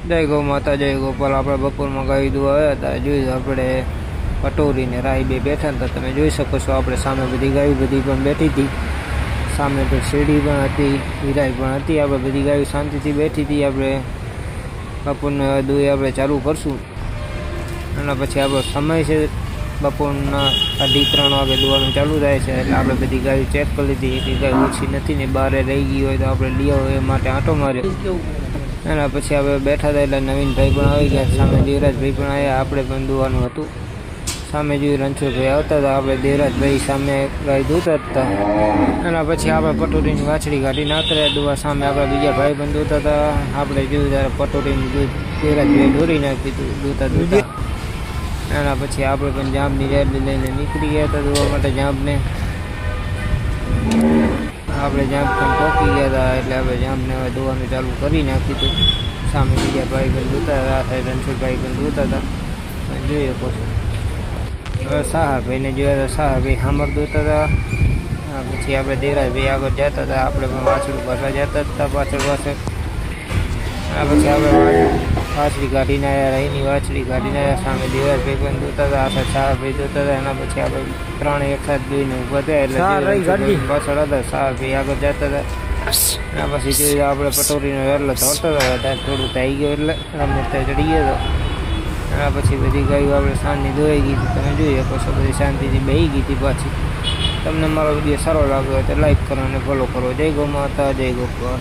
જય ગૌ માતા જય ગોપાલ. આપણે બપોરમાં ગાય દુવા આવ્યા હતા. જોયું આપણે પટોરી ને રાઈ બે બેઠા હતા. તમે જોઈ શકો છો આપણે સામે બધી ગાયો બધી પણ બેઠી હતી. સામે તો શેરડી પણ હતી, હિરાઈ પણ હતી. આપણે બધી ગાયો શાંતિથી બેઠી હતી. આપણે બપોરના દુઈ આપણે ચાલુ કરશું. એના પછી આપણો સમય છે બપોરના 2:30 વાગે દુવાનું ચાલુ થાય છે. એટલે આપણે બધી ગાયો ચેક કરી લીધી. એક ગાય ઓછી નથી ને બહાર રહી ગઈ હોય તો આપણે લઈ આવો એ માટે આંટો માર્યો. એના પછી આપણે બેઠા હતા એટલે નવીનભાઈ પણ આવી ગયા. સામે દેવરાજભાઈ પણ આવ્યા. આપણે પણ દુવાનું હતું. સામે જોયું રણછોડભાઈ આવતા હતા. આપણે દેવરાજભાઈ સામે ગાય દૂતા હતા. એના પછી આપણે પટોરીની વાછડી કાઢી નાખ્યા દુવા સામે. આપણા બીજા ભાઈ પણ દૂતા હતા. આપણે જોયું ત્યારે પટોરીની દૂધ દેવરાજભાઈ ઢોરી નાખી હતું દૂતા. એના પછી આપણે પણ જાંબની રેડી લઈને નીકળી ગયા હતા દુવા માટે. જાંબને આપણે જાંબ પણ પહોંચી ગયા હતા. એટલે આપણે જાંબને હવે દોવાનું ચાલુ કરી નાખ્યું હતું. સામે બીજા ભાઈ પણ દૂતા હતા. સાહેબ રણછોડભાઈ પણ દૂતા હતા. જોઈએ પછી હવે સાહાભાઈને જોયા હતા. સાહાભાઈ હામર દૂતા હતા. પછી આપણે દેવરાજભાઈ આગળ જતા હતા. આપણે પણ વાછડું પાછળ જતા હતા પાછળ. પછી આપણે વાછડી કાઢીને આવ્યા. રહીની વાછડી કાઢીને આવ્યા. સામે દેવરાજભાઈ પણ દૂતા હતા. આપણે સાહાભાઈ દૂતા હતા. એના પછી આપણે ત્રણે એકસાથ જોઈને ઊભા થયા. એટલે પાછળ હતા. સાહાભાઈ આગળ જતા હતા. એના પછી જોયું આપણે પટોરીનો વેરલો ધોતો હતો. ત્યાં થોડું થઈ ગયો એટલે રમે ત્યાં ચડી ગયો હતો. એના પછી બધી ગાયો આપણે સાંજની ધોઈ ગઈ હતી. તમે જોઈએ પછી બધી શાંતિથી બેસી ગઈ હતી પાછી. તમને મારો વિડીયો સારો લાગ્યો હોય તો લાઈક કરો અને ફોલો કરો. જય ગૌ માતા જય ગોપાલ.